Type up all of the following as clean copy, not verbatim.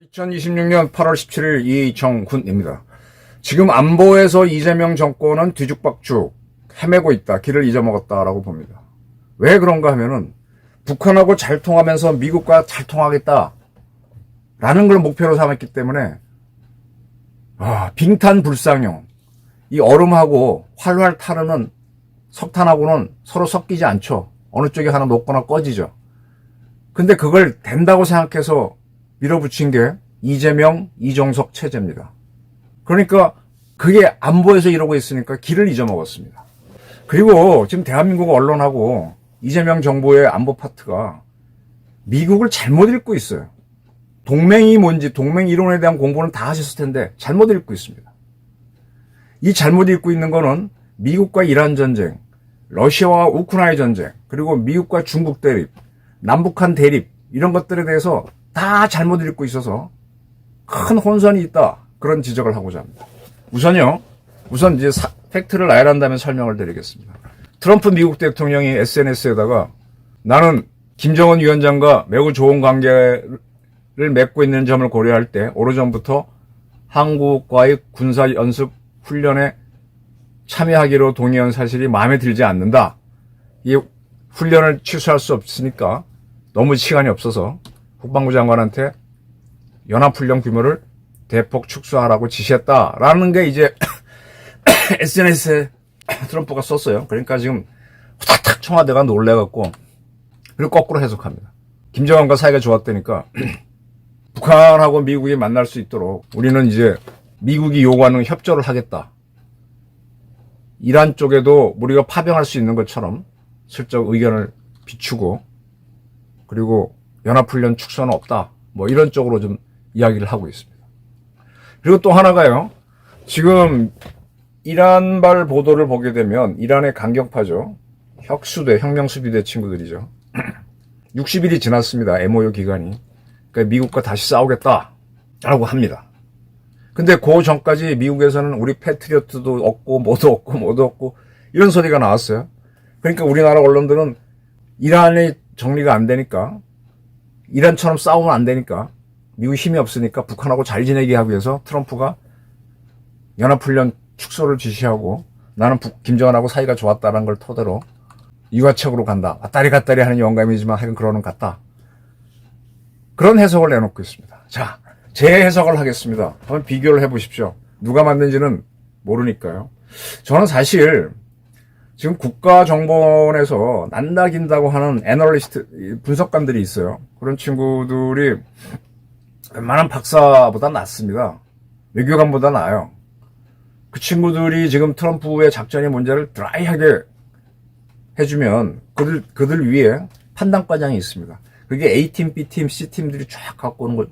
(2026년 8월 17일) 이정훈입니다. 지금 안보에서 이재명 정권은 뒤죽박죽 헤매고 있다, 길을 잊어먹었다라고 봅니다. 왜 그런가 하면은 북한하고 잘 통하면서 미국과 잘 통하겠다 라는 걸 목표로 삼았기 때문에 빙탄불상용, 이 얼음하고 활활 타르는 석탄하고는 서로 섞이지 않죠. 어느 쪽이 하나 녹거나 꺼지죠. 근데 그걸 된다고 생각해서 밀어붙인 게 이재명, 이종석 체제입니다. 그러니까 그게 안보에서 이러고 있으니까 길을 잊어먹었습니다. 그리고 지금 대한민국 언론하고 이재명 정부의 안보 파트가 미국을 잘못 읽고 있어요. 동맹이 뭔지, 동맹 이론에 대한 공부는 다 하셨을 텐데 잘못 읽고 있습니다. 이 잘못 읽고 있는 거는 미국과 이란 전쟁, 러시아와 우크라이나 전쟁, 그리고 미국과 중국 대립, 남북한 대립, 이런 것들에 대해서 다 잘못 읽고 있어서 큰 혼선이 있다, 그런 지적을 하고자 합니다. 우선 이제 팩트를 나열한다면 설명을 드리겠습니다. 트럼프 미국 대통령이 SNS에다가 나는 김정은 위원장과 매우 좋은 관계를 맺고 있는 점을 고려할 때 오래전부터 한국과의 군사 연습 훈련에 참여하기로 동의한 사실이 마음에 들지 않는다. 이 훈련을 취소할 수 없으니까 너무 시간이 없어서 국방부 장관한테 연합훈련 규모를 대폭 축소하라고 지시했다라는 게 이제 SNS에 트럼프가 썼어요. 그러니까 지금 후닥닥 청와대가 놀래갖고, 그리고 거꾸로 해석합니다. 김정은과 사이가 좋았다니까 북한하고 미국이 만날 수 있도록 우리는 이제 미국이 요구하는 협조를 하겠다, 이란 쪽에도 우리가 파병할 수 있는 것처럼 슬쩍 의견을 비추고, 그리고 연합훈련 축소는 없다, 뭐 이런 쪽으로 좀 이야기를 하고 있습니다. 그리고 또 하나가요, 지금 이란발 보도를 보게 되면 이란의 강경파죠, 혁수대, 혁명수비대 친구들이죠. 60일이 지났습니다, MOU 기간이. 그러니까 미국과 다시 싸우겠다라고 합니다. 근데 그 전까지 미국에서는 우리 패트리어트도 없고 뭐도 없고 이런 소리가 나왔어요. 그러니까 우리나라 언론들은 이란의 정리가 안 되니까, 이란처럼 싸우면 안 되니까, 미국 힘이 없으니까 북한하고 잘 지내게 하기 위해서 트럼프가 연합훈련 축소를 지시하고, 나는 김정은하고 사이가 좋았다는 걸 토대로 유화책으로 간다, 왔다리 갔다리 하는 영감이지만 하여간 그러는 것 같다, 그런 해석을 내놓고 있습니다. 자, 제 해석을 하겠습니다. 한번 비교를 해보십시오. 누가 만든지는 모르니까요. 저는 사실 지금 국가정보원에서 난다긴다고 하는 애널리스트, 분석관들이 있어요. 그런 친구들이 웬만한 박사보다 낫습니다. 외교관보다 나아요. 그 친구들이 지금 트럼프의 작전의 문제를 드라이하게 해주면 그들 위에 판단과정이 있습니다. 그게 A팀, B팀, C팀들이 쫙 갖고 오는 걸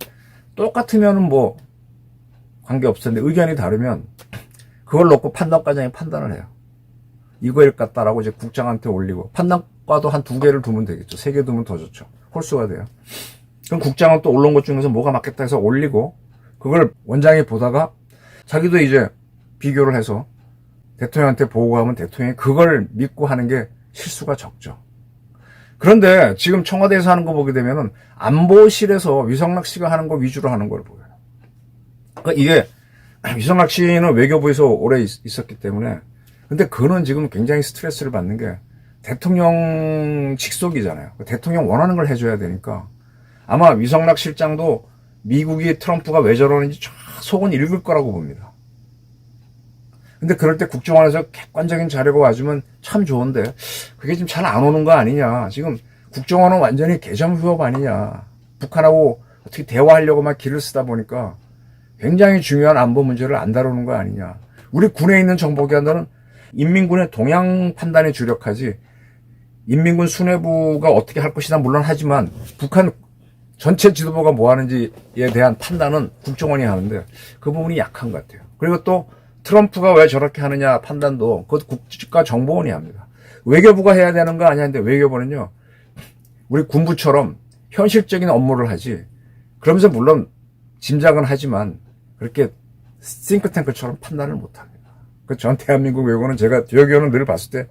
똑같으면 뭐 관계없었는데 의견이 다르면 그걸 놓고 판단과정이 판단을 해요. 이거일 것 같다라고 이제 국장한테 올리고, 판단과도 한 2개를 두면 되겠죠. 3개 두면 더 좋죠. 홀수가 돼요. 그럼 국장은 또 올라온 것 중에서 뭐가 맞겠다 해서 올리고, 그걸 원장이 보다가 자기도 이제 비교를 해서 대통령한테 보고하면 대통령이 그걸 믿고 하는 게 실수가 적죠. 그런데 지금 청와대에서 하는 거 보게 되면은 안보실에서 위성락 씨가 하는 거 위주로 하는 걸 보여요. 그러니까 이게 위성락 씨는 외교부에서 오래 있었기 때문에, 근데 그는 지금 굉장히 스트레스를 받는 게 대통령 직속이잖아요. 대통령 원하는 걸 해줘야 되니까 아마 위성락 실장도 미국이 트럼프가 왜 저러는지 쫙 속은 읽을 거라고 봅니다. 근데 그럴 때 국정원에서 객관적인 자료가 와주면 참 좋은데 그게 지금 잘 안 오는 거 아니냐. 지금 국정원은 완전히 개점 휴업 아니냐. 북한하고 어떻게 대화하려고만 길을 쓰다 보니까 굉장히 중요한 안보 문제를 안 다루는 거 아니냐. 우리 군에 있는 정보기관들은 인민군의 동향 판단에 주력하지, 인민군 수뇌부가 어떻게 할 것이다 물론 하지만 북한 전체 지도부가 뭐 하는지에 대한 판단은 국정원이 하는데 그 부분이 약한 것 같아요. 그리고 또 트럼프가 왜 저렇게 하느냐 판단도 그것 국가정보원이 합니다. 외교부가 해야 되는 거 아니야. 근데 외교부는요, 우리 군부처럼 현실적인 업무를 하지, 그러면서 물론 짐작은 하지만 그렇게 싱크탱크처럼 판단을 못합니다. 전 대한민국 외교는 제가 외교는 늘 봤을 때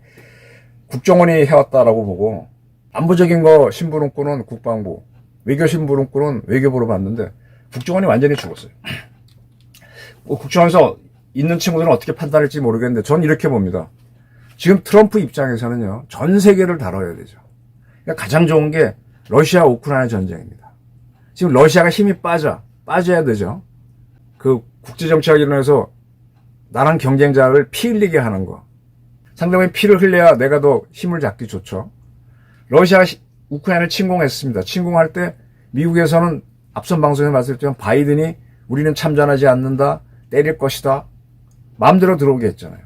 국정원이 해왔다라고 보고, 안보적인 거 심부름꾼은 국방부, 외교 심부름꾼은 외교부로 봤는데 국정원이 완전히 죽었어요. 국정원에서 있는 친구들은 어떻게 판단할지 모르겠는데 전 이렇게 봅니다. 지금 트럼프 입장에서는요, 전 세계를 다뤄야 되죠. 그러니까 가장 좋은 게 러시아 우크라이나 전쟁입니다. 지금 러시아가 힘이 빠져야 되죠. 그 국제정치학 이론에서 나랑 경쟁자를 피 흘리게 하는 거. 상대방이 피를 흘려야 내가 더 힘을 잡기 좋죠. 러시아가 우크라이나를 침공했습니다. 침공할 때 미국에서는 앞선 방송에 봤을 때 바이든이 우리는 참전하지 않는다, 때릴 것이다, 마음대로 들어오게 했잖아요.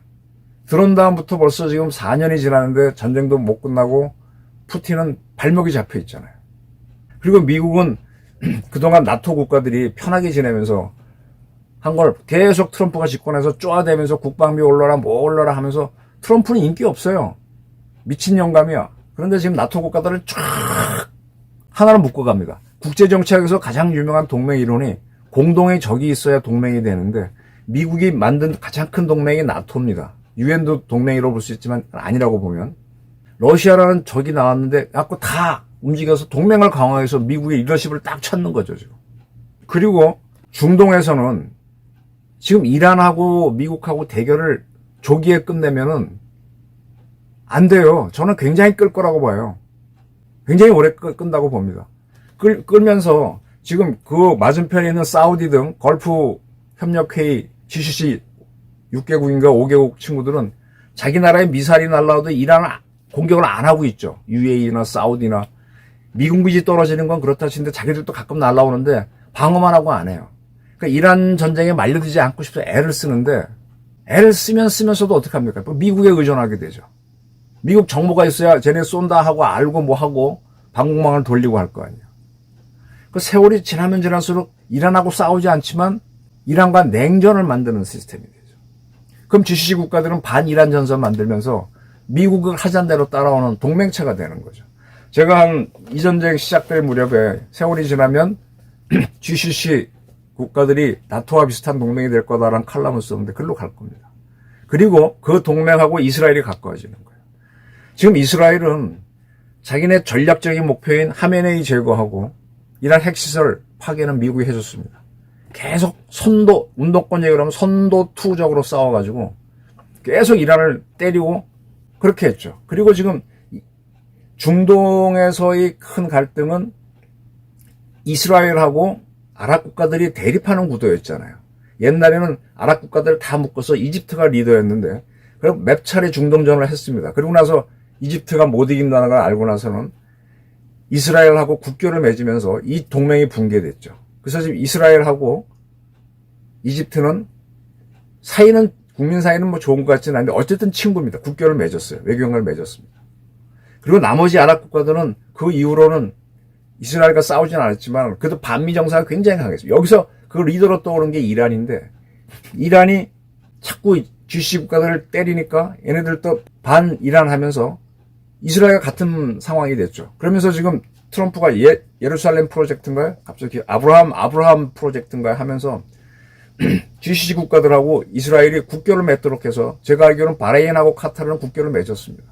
들어온 다음부터 벌써 지금 4년이 지났는데 전쟁도 못 끝나고 푸틴은 발목이 잡혀 있잖아요. 그리고 미국은 그동안 나토 국가들이 편하게 지내면서 한 걸 계속 트럼프가 집권해서 쪼아대면서 국방비 올라라 뭐 올라라 하면서 트럼프는 인기 없어요. 미친 영감이야. 그런데 지금 나토 국가들을 쫙 하나로 묶어갑니다. 국제정치학에서 가장 유명한 동맹 이론이 공동의 적이 있어야 동맹이 되는데 미국이 만든 가장 큰 동맹이 나토입니다. 유엔도 동맹이라고 볼 수 있지만 아니라고 보면 러시아라는 적이 나왔는데 자꾸 다 움직여서 동맹을 강화해서 미국의 리더십을 딱 찾는 거죠. 지금. 그리고 중동에서는 지금 이란하고 미국하고 대결을 조기에 끝내면은 안 돼요. 저는 굉장히 끌 거라고 봐요. 굉장히 오래 끈다고 봅니다. 끌면서 지금 그 맞은편에 있는 사우디 등 걸프 협력회의 GCC 6개국인가 5개국 친구들은 자기 나라에 미사일이 날라와도 이란은 공격을 안 하고 있죠. UAE나 사우디나. 미군 기지 떨어지는 건 그렇다 치는데 자기들도 가끔 날라오는데 방어만 하고 안 해요. 그러니까 이란 전쟁에 말려들지 않고 싶어서 애를 쓰는데 애를 쓰면서도 어떡합니까? 미국에 의존하게 되죠. 미국 정보가 있어야 쟤네 쏜다 하고 알고 뭐 하고 방공망을 돌리고 할 거 아니에요. 그 세월이 지나면 지날수록 이란하고 싸우지 않지만 이란과 냉전을 만드는 시스템이 되죠. 그럼 GCC 국가들은 반이란 전선 만들면서 미국을 하자는 대로 따라오는 동맹체가 되는 거죠. 제가 이 전쟁 시작될 무렵에 세월이 지나면 GCC 국가들이 나토와 비슷한 동맹이 될 거다라는 칼럼을 썼는데 글로 갈 겁니다. 그리고 그 동맹하고 이스라엘이 가까워지는 거예요. 지금 이스라엘은 자기네 전략적인 목표인 하메네이 제거하고 이란 핵시설 파괴는 미국이 해줬습니다. 계속 운동권 얘기를 하면 선도2적으로 싸워가지고 계속 이란을 때리고 그렇게 했죠. 그리고 지금 중동에서의 큰 갈등은 이스라엘하고 아랍 국가들이 대립하는 구도였잖아요. 옛날에는 아랍 국가들을 다 묶어서 이집트가 리더였는데 그리고 몇 차례 중동전을 했습니다. 그리고 나서 이집트가 못 이긴다는 걸 알고 나서는 이스라엘하고 국교를 맺으면서 이 동맹이 붕괴됐죠. 그래서 지금 이스라엘하고 이집트는 국민 사이는 뭐 좋은 것 같지는 않은데 어쨌든 친구입니다. 국교를 맺었어요. 외교관을 맺었습니다. 그리고 나머지 아랍 국가들은 그 이후로는 이스라엘과 싸우진 않았지만 그래도 반미 정사가 굉장히 강했어요. 여기서 그 리더로 떠오른 게 이란인데 이란이 자꾸 GCC 국가들을 때리니까 얘네들도 반이란 하면서 이스라엘과 같은 상황이 됐죠. 그러면서 지금 트럼프가 예루살렘 프로젝트인가요? 갑자기 아브라함 프로젝트인가요? 하면서 GCC 국가들하고 이스라엘이 국교를 맺도록 해서 제가 알기로는 바레인하고 카타르는 국교를 맺었습니다.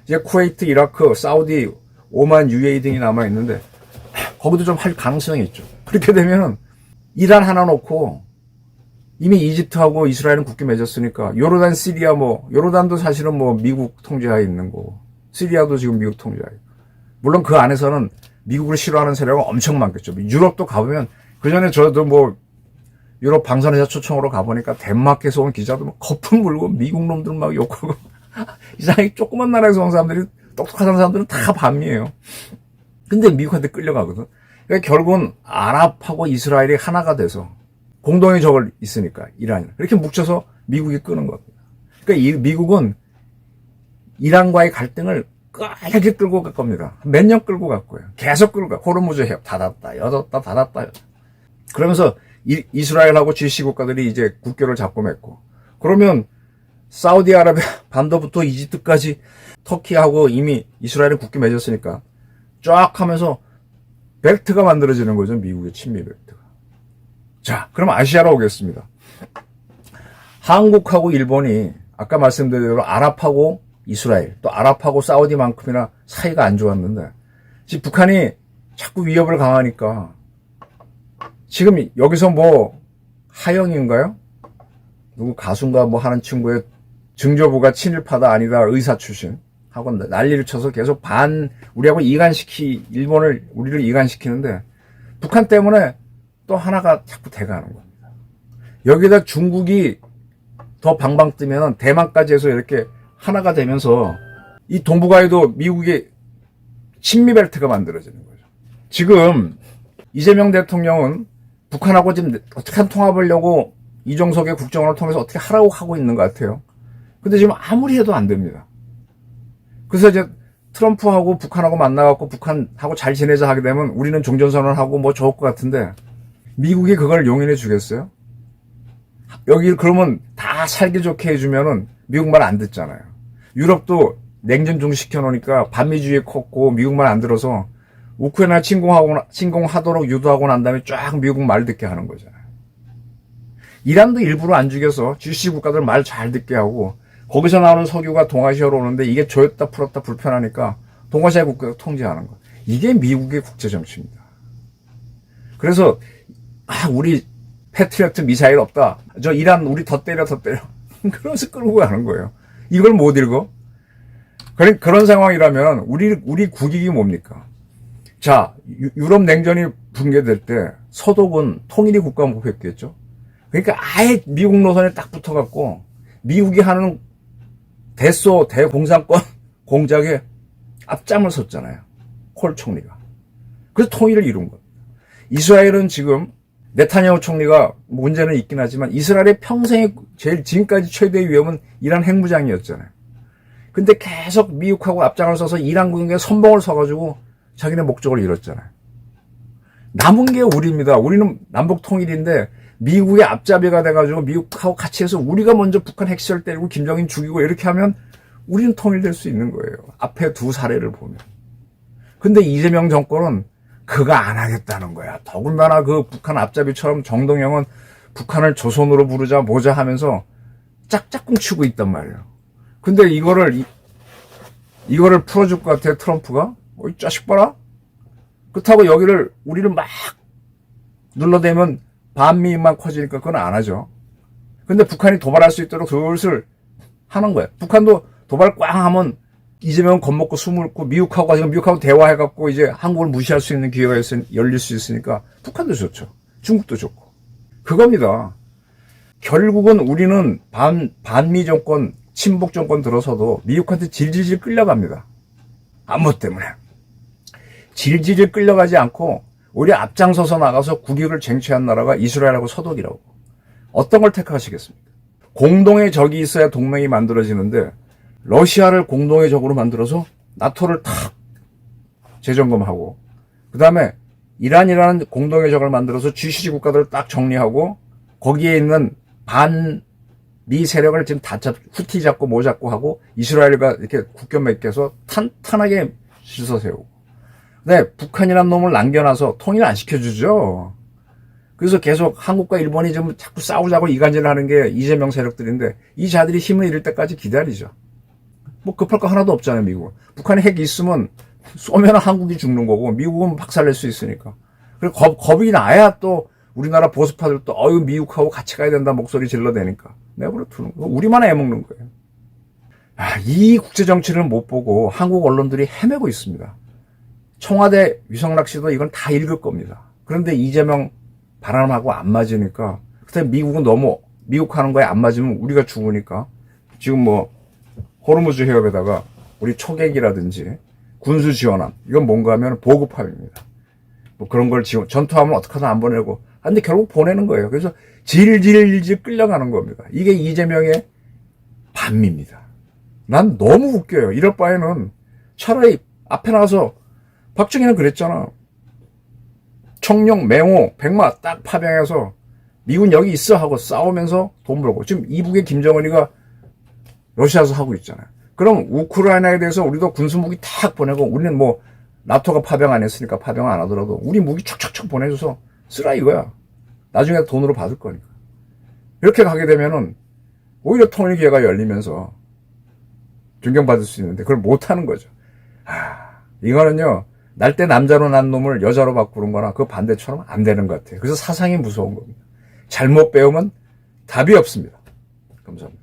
이제 쿠웨이트, 이라크, 사우디, 오만, UAE 등이 남아있는데 거기도 좀 할 가능성이 있죠. 그렇게 되면은 이란 하나 놓고 이미 이집트하고 이스라엘은 국교 맺었으니까 요르단, 시리아 요르단도 사실은 미국 통제하에 있는 거고 시리아도 지금 미국 통제하에. 물론 그 안에서는 미국을 싫어하는 세력은 엄청 많겠죠. 유럽도 가보면 그전에 저도 유럽 방산회사 초청으로 가보니까 덴마크에서 온 기자도 거품 물고 미국 놈들 막 욕하고 이상하게 조그만 나라에서 온 사람들이 똑똑한 사람들은 다 반미예요. 근데 미국한테 끌려가거든. 그러니까 결국은 아랍하고 이스라엘이 하나가 돼서 공동의 적을 있으니까 이란이 그렇게 묵혀서 미국이 끄는 겁니다. 그러니까 이 미국은 이란과의 갈등을 끝까지 끌고 갈 겁니다. 몇 년 끌고 갈 거예요. 계속 끌고 가. 호르무즈 해협 닫았다, 닫았다. 그러면서 이스라엘하고 GCC 국가들이 이제 국교를 잡고 맺고 그러면 사우디아라비아 반도부터 이집트까지 터키하고 이미 이스라엘은 국교 맺었으니까 쫙 하면서 벨트가 만들어지는 거죠. 미국의 친미 벨트가. 자, 그럼 아시아로 오겠습니다. 한국하고 일본이 아까 말씀드린 대로 아랍하고 이스라엘, 또 아랍하고 사우디만큼이나 사이가 안 좋았는데 지금 북한이 자꾸 위협을 강하니까 지금 여기서 뭐 하영인가요? 누구 가수인가 뭐 하는 친구의 증조부가 친일파다 아니다 의사 출신 하고 난리를 쳐서 계속 우리하고 일본을 우리를 이간시키는데 북한 때문에 또 하나가 자꾸 돼가는 겁니다. 여기다 중국이 더 방방 뜨면 대만까지 해서 이렇게 하나가 되면서 이 동북아에도 미국의 친미벨트가 만들어지는 거죠. 지금 이재명 대통령은 북한하고 지금 어떻게 통합하려고 이종석의 국정원을 통해서 어떻게 하라고 하고 있는 것 같아요. 근데 지금 아무리 해도 안 됩니다. 그래서 이제 트럼프하고 북한하고 만나갖고 북한하고 잘 지내자 하게 되면 우리는 종전선언하고 뭐 좋을 것 같은데 미국이 그걸 용인해 주겠어요? 여기 그러면 다 살기 좋게 해주면은 미국 말 안 듣잖아요. 유럽도 냉전 중시켜 놓으니까 반미주의 컸고 미국 말 안 들어서 우크라이나 침공하도록 유도하고 난 다음에 쫙 미국 말 듣게 하는 거잖아요. 이란도 일부러 안 죽여서 GCC 국가들 말 잘 듣게 하고 거기서 나오는 석유가 동아시아로 오는데 이게 조였다 풀었다 불편하니까 동아시아 국가가 통제하는 거. 이게 미국의 국제 정치입니다. 그래서 우리 패트리어트 미사일 없다. 저 이란 우리 더 때려. 그러면서 끌고 가는 거예요. 이걸 못 읽어? 그런 상황이라면 우리 국익이 뭡니까? 자, 유럽 냉전이 붕괴될 때 서독은 통일이 국가 목표였겠죠. 그러니까 아예 미국 노선에 딱 붙어갖고 미국이 하는 대공산권 공작에 앞장을 섰잖아요. 콜 총리가. 그래서 통일을 이룬 겁니다. 이스라엘은 지금 네타냐후 총리가 문제는 있긴 하지만 이스라엘의 평생의 제일 지금까지 최대의 위험은 이란 핵무장이었잖아요. 근데 계속 미국하고 앞장을 서서 이란 국경에 선봉을 서가지고 자기네 목적을 이뤘잖아요. 남은 게 우리입니다. 우리는 남북 통일인데 미국의 앞잡이가 돼가지고 미국하고 같이 해서 우리가 먼저 북한 핵시설 때리고 김정인 죽이고 이렇게 하면 우리는 통일될 수 있는 거예요. 앞에 두 사례를 보면. 근데 이재명 정권은 그거 안 하겠다는 거야. 더군다나 그 북한 앞잡이처럼 정동영은 북한을 조선으로 부르자 뭐자 하면서 짝짝꿍 치고 있단 말이에요. 근데 이거를 풀어줄 것 같아 트럼프가? 이 자식 봐라. 그렇다고 우리를 막 눌러대면 반미만 커지니까 그건 안 하죠. 근데 북한이 도발할 수 있도록 그것을 하는 거야. 북한도 도발 꽝 하면 이재명은 겁먹고 숨을고 미국하고 대화해갖고 이제 한국을 무시할 수 있는 기회가 열릴 수 있으니까 북한도 좋죠. 중국도 좋고. 그겁니다. 결국은 우리는 반미 정권, 친북 정권 들어서도 미국한테 질질질 끌려갑니다. 안보 때문에. 질질질 끌려가지 않고 우리 앞장서서 나가서 국익을 쟁취한 나라가 이스라엘하고 서독이라고. 어떤 걸 택하시겠습니까? 공동의 적이 있어야 동맹이 만들어지는데 러시아를 공동의 적으로 만들어서 나토를 탁 재점검하고 그 다음에 이란이라는 공동의 적을 만들어서 GCC 국가들을 딱 정리하고 거기에 있는 반미 세력을 지금 다 후티 잡고 뭐 잡고 하고 이스라엘과 이렇게 국경 맺혀서 탄탄하게 질서 세우고 근데 북한이라는 놈을 남겨놔서 통일 안 시켜주죠. 그래서 계속 한국과 일본이 좀 자꾸 싸우자고 이간질 하는 게 이재명 세력들인데 이 자들이 힘을 잃을 때까지 기다리죠. 뭐 급할 거 하나도 없잖아요, 미국은. 북한에 핵이 있으면 쏘면 한국이 죽는 거고 미국은 박살낼 수 있으니까. 그리고 겁이 나야 또 우리나라 보수파들 또 미국하고 같이 가야 된다 목소리 질러대니까 내버려 두는 거. 우리만 애먹는 거예요. 이 국제정치를 못 보고 한국 언론들이 헤매고 있습니다. 청와대 위성락 씨도 이건 다 읽을 겁니다. 그런데 이재명 바람하고 안 맞으니까 그때 미국은 너무 미국 하는 거에 안 맞으면 우리가 죽으니까 지금 뭐 호르무즈 해협에다가 우리 초계기라든지 군수 지원함 이건 뭔가 하면 보급함입니다. 뭐 그런 걸 전투하면 어떡하든 안 보내고 근데 결국 보내는 거예요. 그래서 질질 끌려가는 겁니다. 이게 이재명의 반미입니다. 난 너무 웃겨요. 이럴 바에는 차라리 앞에 나가서 박정희는 그랬잖아. 청룡, 맹호, 백마 딱 파병해서 미군 여기 있어 하고 싸우면서 돈 벌고 지금 이북의 김정은이가 러시아에서 하고 있잖아요. 그럼 우크라이나에 대해서 우리도 군수무기 탁 보내고 우리는 뭐 나토가 파병 안 했으니까 파병 안 하더라도 우리 무기 촉촉촉 보내줘서 쓰라 이거야. 나중에 돈으로 받을 거니까. 이렇게 가게 되면은 오히려 통일 기회가 열리면서 존경받을 수 있는데 그걸 못하는 거죠. 이거는요, 날 때 남자로 난 놈을 여자로 바꾸는 거나 그 반대처럼 안 되는 것 같아요. 그래서 사상이 무서운 겁니다. 잘못 배우면 답이 없습니다. 감사합니다.